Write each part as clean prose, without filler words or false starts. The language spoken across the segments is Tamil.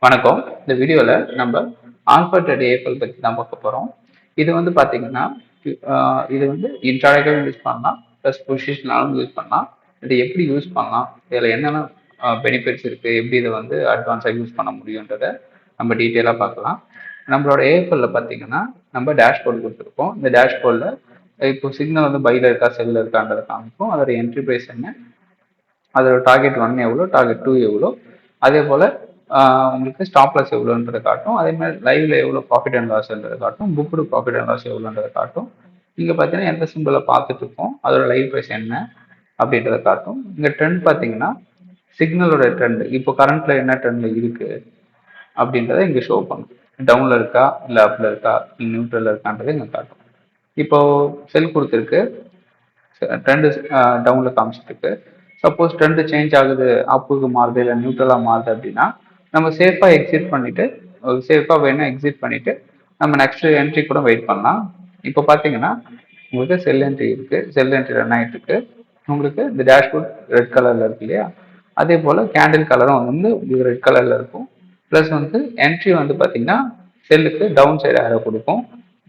வணக்கம். இந்த வீடியோல நம்ம ஆல்பர்ட் ஏபிள் பத்தி தான் பார்க்க போறோம். இது வந்து பாத்தீங்கன்னா, இது வந்து இன்ட்ராடேவும் யூஸ் பண்ணலாம், ப்ளஸ் பொசிஷனாலும் யூஸ் பண்ணலாம். இது எப்படி யூஸ் பண்ணலாம், இதுல என்னென்ன பெனிஃபிட்ஸ் இருக்கு, எப்படி இதை வந்து அட்வான்ஸா யூஸ் பண்ண முடியுன்றத நம்ம டீட்டெயிலா பார்க்கலாம். நம்மளோட ஏபிள்ல பாத்தீங்கன்னா, நம்ம டேஷ்போர்டு கொடுத்துருக்கோம். இந்த டேஷ்போர்ட்ல இப்போ சிக்னல் வந்து பைல இருக்கா செல்ல இருக்கான்றத காமிக்கும். அதோட என்ட்ரி பிரைஸ் என்ன, அதோட டார்கெட் 1 எவ்வளோ, டார்கெட் 2 எவ்வளோ, அதே போல் உங்களுக்கு ஸ்டாப் லாஸ் எவ்வளோன்றதை காட்டும். அதே மாதிரி லைவ்ல எவ்வளோ ப்ராஃபிட் அண்ட் லாஸ்ன்றதை காட்டும். புக்டு ப்ராஃபிட் அண்ட் லாஸ் எவ்வளோன்றதை காட்டும். இங்கே பார்த்தீங்கன்னா எந்த சிம்பிளை பார்த்துட்டு இருக்கோம், அதோட லைவ் ப்ரைஸ் என்ன அப்படின்றத காட்டும். இங்கே ட்ரெண்ட் பார்த்தீங்கன்னா சிக்னலோட ட்ரெண்ட், இப்போ கரண்ட்ல என்ன ட்ரெண்ட்ல இருக்கு அப்படின்றத இங்கே ஷோ பண்ணும். டவுன்ல இருக்கா, இல்லை அப்ல இருக்கா, இல்லை நியூட்ரல்ல இருக்கான்றதை இங்கே காட்டும். இப்போ செல் கொடுத்துருக்கு, ட்ரெண்ட் டவுன்ல காமிச்சிட்டு இருக்கு. சப்போஸ் ட்ரெண்ட் சேஞ்ச் ஆகுது, அப்புக்கு மாறுது, இல்லை நியூட்ரலா மாறுது அப்படின்னா நம்ம சேஃபா எக்ஸிட் பண்ணிட்டு, சேஃபா வேணா எக்ஸிட் பண்ணிட்டு நம்ம நெக்ஸ்ட் என்ட்ரி கூட வெயிட் பண்ணலாம். இப்போ பாத்தீங்கன்னா உங்களுக்கு செல் என்ட்ரி இருக்கு, செல் என்ட்ரி ரன் ஆயிட்டு இருக்கு. உங்களுக்கு இந்த டேஷ்போர்ட் ரெட் கலர்ல இருக்கு இல்லையா, அதே போல கேண்டில் கலரும் வந்து உங்களுக்கு ரெட் கலர்ல இருக்கும். பிளஸ் வந்து என்ட்ரி வந்து பாத்தீங்கன்னா செல்லுக்கு டவுன் சைடு ஏரோ கொடுக்கும்,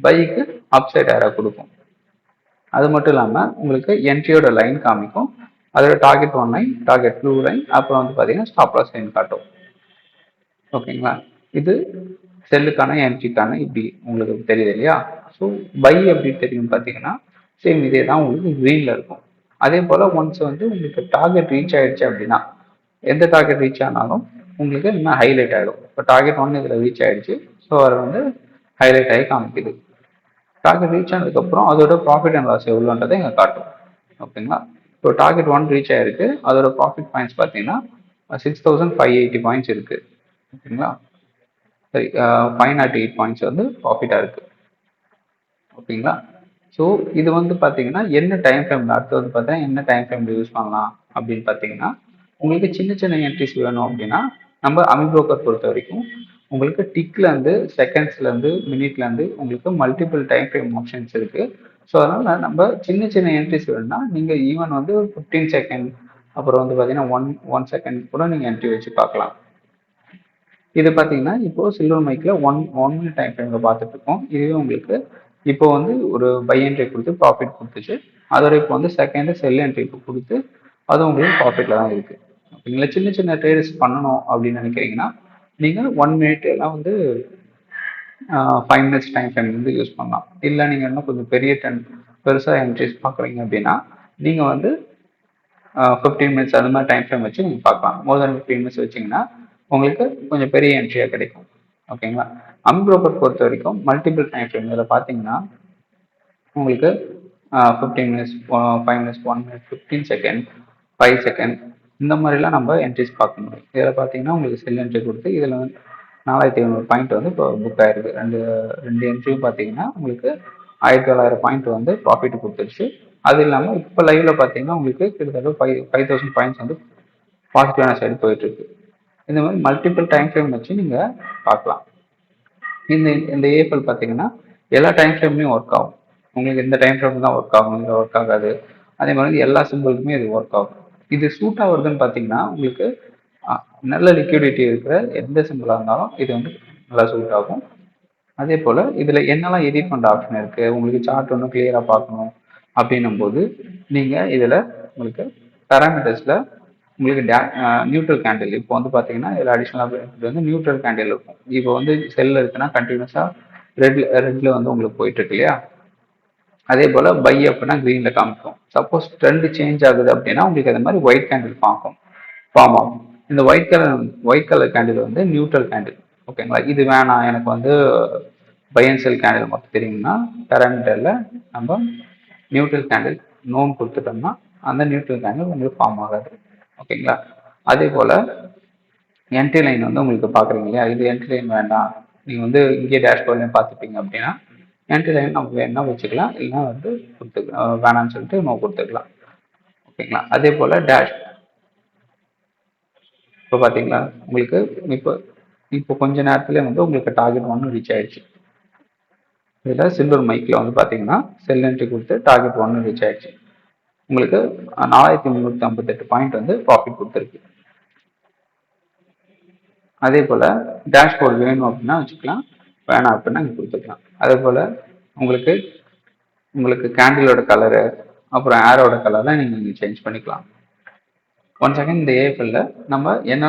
பைக்கு அப் சைடு ஏரோ கொடுக்கும். அது மட்டும் இல்லாம உங்களுக்கு என்ட்ரியோட லைன் காமிக்கும், அதோட டார்கெட் 1 லைன், டார்கெட் 2 லைன், அப்புறம் வந்து பாத்தீங்கன்னா ஸ்டாப் லாஸ் லைன் காட்டும். ஓகேங்களா, இது செல்லுக்கான என்ட்ரிக்கான இப்படி உங்களுக்கு தெரியுது இல்லையா. ஸோ பை எப்படி தெரியும் பார்த்தீங்கன்னா சேம் இதே தான் உங்களுக்கு க்ரீனில் இருக்கும். அதே போல் ஒன்ஸ் வந்து உங்களுக்கு டார்கெட் ரீச் ஆயிடுச்சு அப்படின்னா, எந்த டார்கெட் ரீச் ஆனாலும் உங்களுக்கு இன்னும் ஹைலைட் ஆகிடும். இப்போ டார்கெட் 1 இதில் ரீச் ஆயிடுச்சு, ஸோ அதை வந்து ஹைலைட் ஆகி காமிக்குது. டார்கெட் ரீச் ஆனதுக்கப்புறம் அதோட ப்ராஃபிட் அண்ட் லாஸ் எவ்வளோன்றதை இங்கே காட்டும். ஓகேங்களா, இப்போ டார்கெட் 1 ரீச் ஆயிருக்கு, அதோட ப்ராஃபிட் பாயிண்ட்ஸ் பார்த்தீங்கன்னா 6580 பாயிண்ட்ஸ் இருக்கு. ஓகேங்களா, சரி, 508 பாயிண்ட்ஸ் வந்து ப்ராஃபிட்டாக இருக்கு. ஓகேங்களா, ஸோ இது வந்து பார்த்தீங்கன்னா என்ன டைம் ஃப்ரேமில், அடுத்து வந்து பார்த்தீங்கன்னா என்ன டைம் ஃப்ரேமில் யூஸ் பண்ணலாம் அப்படின்னு பார்த்தீங்கன்னா, உங்களுக்கு சின்ன சின்ன என்ட்ரிஸ் வேணும் அப்படின்னா நம்ம அமி புரோக்கர் பொறுத்த வரைக்கும் உங்களுக்கு டிக்லேருந்து செகண்ட்ஸ்லேருந்து மினிட்லேருந்து உங்களுக்கு மல்டிபிள் டைம் ஃப்ரேம் ஆப்ஷன்ஸ் இருக்கு. ஸோ அதனால நம்ம சின்ன சின்ன என்ட்ரிஸ் வேணும்னா நீங்கள் ஈவன் வந்து 15 செகண்ட், அப்புறம் வந்து பார்த்தீங்கன்னா ஒன் செகண்ட் கூட நீங்கள் என்ட்ரி வச்சு பார்க்கலாம். இது பார்த்தீங்கன்னா இப்போ சில்வர் மைக்கில் ஒன் மினிட் டைம் ஃப்ரேமில் பார்த்துட்டு இருக்கோம். இதுவே உங்களுக்கு இப்போ வந்து ஒரு பை என்ட்ரி கொடுத்து ப்ராஃபிட் கொடுத்துச்சு, அதோட இப்போ வந்து செகண்ட் செல் என்ட்ரி கொடுத்து அது உங்களுக்கு ப்ராஃபிட்ல தான் இருக்கு. ஓகேங்களா, சின்ன சின்ன ட்ரேடர்ஸ் பண்ணணும் அப்படின்னு நினைக்கிறீங்கன்னா நீங்கள் 1 மினிட் எல்லாம் வந்து 5 மினிட்ஸ் டைம் ஃப்ரேம் வந்து யூஸ் பண்ணலாம். இல்லை நீங்கள் இன்னும் கொஞ்சம் பெருசாக என்ட்ரிஸ் பார்க்குறீங்க அப்படின்னா நீங்கள் வந்து 15 மினிட்ஸ் அந்த மாதிரி டைம் ஃப்ரேம் வச்சு நீங்கள் பார்க்கலாம். மோர் தென் 15 மினிட்ஸ் வச்சிங்கன்னா உங்களுக்கு கொஞ்சம் பெரிய என்ட்ரியாக கிடைக்கும். ஓகேங்களா, அமி புரோக்கர் பொறுத்த வரைக்கும் மல்டிபிள் டைம் ஃப்ரேம் இதில் பார்த்தீங்கன்னா உங்களுக்கு 15 minutes, 5 minutes, 1 minute, 15 second, 5 second, இந்த மாதிரிலாம் நம்ம என்ட்ரிஸ் பார்க்க முடியும். இதில் பார்த்தீங்கன்னா உங்களுக்கு செல் என்ட்ரி கொடுத்து இதில் வந்து 4500 பாயிண்ட் வந்து இப்போ புக் ஆயிருக்கு. ரெண்டு என்ட்ரியும் பார்த்தீங்கன்னா உங்களுக்கு 1900 பாயிண்ட் வந்து ப்ராஃபிட் கொடுத்துருச்சு. அது இல்லாமல் இப்போ லைவ்ல பார்த்தீங்கன்னா உங்களுக்கு கிட்டத்தட்ட 5000 பாயிண்ட்ஸ் வந்து பாசிட்டிவான சைடு போயிட்டு இருக்கு. இந்த மாதிரி மல்டிபிள் டைம் ஃப்ரேம் வச்சு நீங்கள் பார்க்கலாம். இந்த இந்த ஏபிள் பார்த்தீங்கன்னா எல்லா டைம் ஃப்ரேம்லையும் ஒர்க் ஆகும். உங்களுக்கு இந்த டைம் ஃப்ரேம் தான் ஒர்க் ஆகும், இல்லை ஒர்க் ஆகாது. அதே மாதிரி எல்லா சிம்பிளுக்குமே இது ஒர்க் ஆகும். இது சூட் ஆகுறதுன்னு பார்த்தீங்கன்னா உங்களுக்கு நல்ல லிக்விடிட்டி இருக்கிற எந்த சிம்பிளாக இருந்தாலும் இது வந்து நல்லா சூட் ஆகும். அதே போல் இதில் என்னெல்லாம் எடிட் பண்ணுற ஆப்ஷன் இருக்குது, உங்களுக்கு சார்ட் ஒன்றும் கிளியராக பார்க்கணும் அப்படின்னும் போது நீங்கள் இதில் உங்களுக்கு பேராமீட்டர்ஸில் உங்களுக்கு நியூட்ரல் கேண்டில் இப்போ வந்து பார்த்தீங்கன்னா இதில் அடிஷ்னலாக வந்து நியூட்ரல் கேண்டில் இருக்கும். இப்போ வந்து செல்லில் இருக்குன்னா கண்டினியூஸாக ரெட்ல வந்து உங்களுக்கு போயிட்டு இருக்கு இல்லையா, அதே போல் பை அப்படின்னா க்ரீனில் காமிக்கும். சப்போஸ் ட்ரெண்ட் சேஞ்ச் ஆகுது அப்படின்னா உங்களுக்கு அந்த மாதிரி ஒயிட் கேண்டில் ஃபார்ம் ஆகும். இந்த ஒயிட் கலர் கேண்டில் வந்து நியூட்ரல் கேண்டில். ஓகேங்களா, இது வேணாம் எனக்கு வந்து பை அண்ட் செல் கேண்டில் மட்டும் தெரியும்னா பேராமீட்டரில் நம்ம நியூட்ரல் கேண்டில் நோன் கொடுத்துட்டோம்னா அந்த நியூட்ரல் கேண்டில் உங்களுக்கு ஃபார்ம் ஆகாது. ஓகேங்களா, அதே போல் என்ட்ரி லைன் வந்து உங்களுக்கு பார்க்குறீங்க இல்லையா, இது என்ட்ரி லைன் வேண்டாம், நீங்கள் வந்து இங்கே டேஷ்போர்ட்லேயும் பார்த்துப்பீங்க அப்படின்னா என்ட்ரி லைன் நம்ம வேணா வச்சுக்கலாம், இல்லைன்னா வந்து கொடுத்துக்கலாம், வேணாம்னு சொல்லிட்டு நோ கொடுத்துக்கலாம். ஓகேங்களா, அதே போல் டேஷ் இப்போ பார்த்தீங்களா உங்களுக்கு இப்போ இப்போ கொஞ்ச நேரத்துல வந்து உங்களுக்கு டார்கெட் 1 ரீச் ஆயிடுச்சு. இதில் சில்வர் மைக்கில் வந்து பார்த்தீங்கன்னா செல் என்ட்ரி கொடுத்து டார்கெட் 1 ரீச் ஆயிடுச்சு. உங்களுக்கு 4358 பாயிண்ட் வந்து ப்ராஃபிட் கொடுத்துருக்கு. அதே போல் டேஷ்போர்ட் வேணும் அப்படின்னா வச்சுக்கலாம், வேணாம் அப்படின்னா இங்கே கொடுத்துக்கலாம். அதே போல் உங்களுக்கு உங்களுக்கு கேண்டிலோட கலரு அப்புறம் ஏரோட கலர்லாம் நீங்கள் சேஞ்ச் பண்ணிக்கலாம். ஒன் செகண்ட் இந்த ஏஎஃப்எல்ல நம்ம என்ன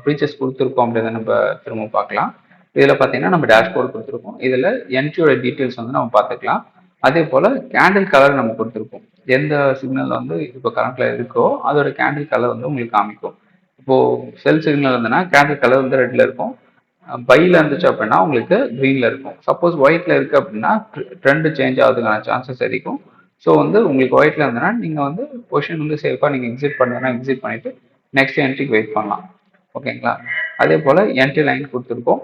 ஃபீச்சர்ஸ் கொடுத்துருக்கோம் அப்படின்றத நம்ம திரும்ப பார்க்கலாம். இதில் பார்த்தீங்கன்னா நம்ம டேஷ்போர்டு கொடுத்துருக்கோம். இதில் என்ட்ரியோட டீட்டெயில்ஸ் வந்து நம்ம பார்த்துக்கலாம். அதே போல் கேண்டில் கலர் நம்ம கொடுத்துருக்கோம். எந்த சிக்னல் வந்து இப்போ கரண்ட்ல இருக்கோ அதோட கேண்டில் கலர் வந்து உங்களுக்கு காமிக்கும். இப்போ செல் சிக்னல் இருந்ததுன்னா கேண்டில் கலர் வந்து ரெட்ல இருக்கும். பையில் இருந்துச்சு அப்படின்னா உங்களுக்கு க்ரீனில் இருக்கும். சப்போஸ் ஒயிட்ல இருக்கு அப்படின்னா ட்ரெண்ட் சேஞ்ச் ஆகுதுக்கான சான்சஸ் அதிகம். ஸோ வந்து உங்களுக்கு ஒயிட்ல இருந்ததுன்னா நீங்கள் வந்து பொசிஷன் வந்து சேஃபாக நீங்கள் எக்ஸிட் பண்ணுறதுனா எக்ஸிட் பண்ணிட்டு நெக்ஸ்ட் என்ட்ரிக்கு வெயிட் பண்ணலாம். ஓகேங்களா? அதே போல் என்ட்ரி லைன் கொடுத்துருக்கோம்,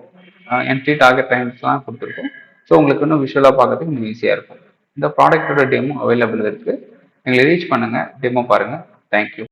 என்ட்ரி டார்கெட் லைன்ஸ்லாம் கொடுத்துருக்கோம். ஸோ உங்களுக்கு இன்னும் விஷுவலாக பார்க்கறதுக்கு இன்னும் ஈஸியாக இருக்கும். இந்த ப்ராடக்ட்டோட டெமோ அவைலபிள் இருக்குது. எங்களை ரீச் பண்ணுங்கள், டெமோ பாருங்கள். தேங்க்யூ.